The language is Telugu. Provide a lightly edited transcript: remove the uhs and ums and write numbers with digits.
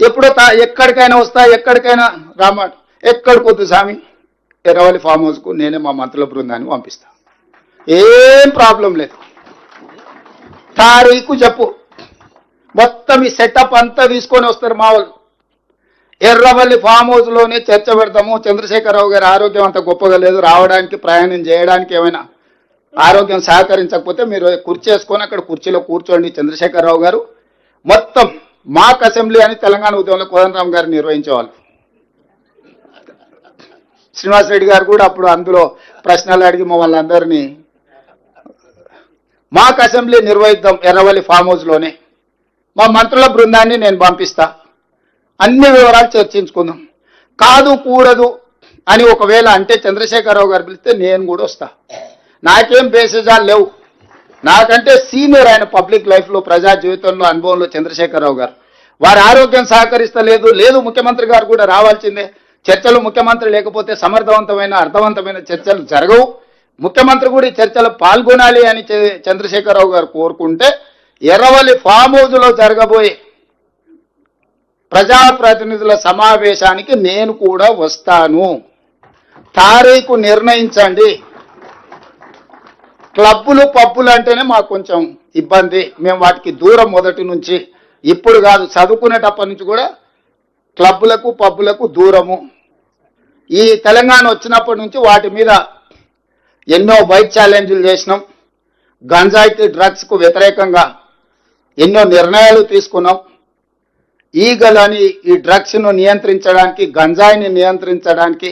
ఎప్పుడో ఎక్కడికైనా వస్తా, ఎక్కడికైనా రామాట, ఎక్కడికి వద్దు స్వామి, ఎర్రవల్లి ఫామ్ హౌస్కు నేనే మా మంత్రుల బృందాన్ని పంపిస్తా, ఏం ప్రాబ్లం లేదు. తారీఖు చెప్పు, మొత్తం ఈ సెటప్ అంతా తీసుకొని వస్తారు మా వాళ్ళు. ఎర్రవల్లి ఫామ్ హౌస్లోనే చర్చ పెడతాము. చంద్రశేఖరరావు గారి ఆరోగ్యం అంత గొప్పగా లేదు, రావడానికి ప్రయాణం చేయడానికి ఏమైనా ఆరోగ్యం సహకరించకపోతే మీరు కుర్చీ వేసుకొని అక్కడ కుర్చీలో కూర్చోండి చంద్రశేఖరరావు గారు. మొత్తం మాక్ అసెంబ్లీ అని తెలంగాణ ఉద్యమంలో కోదండరామ్ గారు నిర్వహించేవాళ్ళు. శ్రీనివాసరెడ్డి గారు కూడా అప్పుడు అందులో ప్రశ్నలు అడిగి మమ్మల్ని అందరినీ మాక్ అసెంబ్లీ నిర్వహిద్దాం ఎర్రవల్లి ఫామ్ హౌస్లోనే, మా మంత్రుల బృందాన్ని నేను పంపిస్తా, అన్ని వివరాలు చర్చించుకుందాం. కాదు కూడదు అని ఒకవేళ అంటే చంద్రశేఖరరావు గారు పిలిస్తే నేను కూడా వస్తా. నాకేం బేసిజాలు లేవు, నాకంటే సీనియర్ ఆయన పబ్లిక్ లైఫ్లో, ప్రజా జీవితంలో, అనుభవంలో చంద్రశేఖరరావు గారు. వారి ఆరోగ్యం సహకరిస్తలేదు, లేదు ముఖ్యమంత్రి గారు కూడా రావాల్సిందే. చర్చలు ముఖ్యమంత్రి లేకపోతే సమర్థవంతమైన అర్థవంతమైన చర్చలు జరగవు. ముఖ్యమంత్రి కూడా ఈ చర్చలు పాల్గొనాలి అని చంద్రశేఖరరావు గారు కోరుకుంటే ఎర్రవల్లి ఫామ్ హౌస్లో జరగబోయే ప్రజాప్రతినిధుల సమావేశానికి నేను కూడా వస్తాను. తారీఖు నిర్ణయించండి. క్లబ్బులు పబ్బులు అంటేనే మాకు కొంచెం ఇబ్బంది, మేము వాటికి దూరం మొదటి నుంచి, ఇప్పుడు కాదు చదువుకునేటప్పటి నుంచి కూడా క్లబ్బులకు పబ్బులకు దూరము. ఈ తెలంగాణ వచ్చినప్పటి నుంచి వాటి మీద ఎన్నో బైక్ ఛాలెంజ్లు చేసినాం, గంజాయికి డ్రగ్స్కు వ్యతిరేకంగా ఎన్నో నిర్ణయాలు తీసుకున్నాం. ఈగలని ఈ డ్రగ్స్ను నియంత్రించడానికి, గంజాయిని నియంత్రించడానికి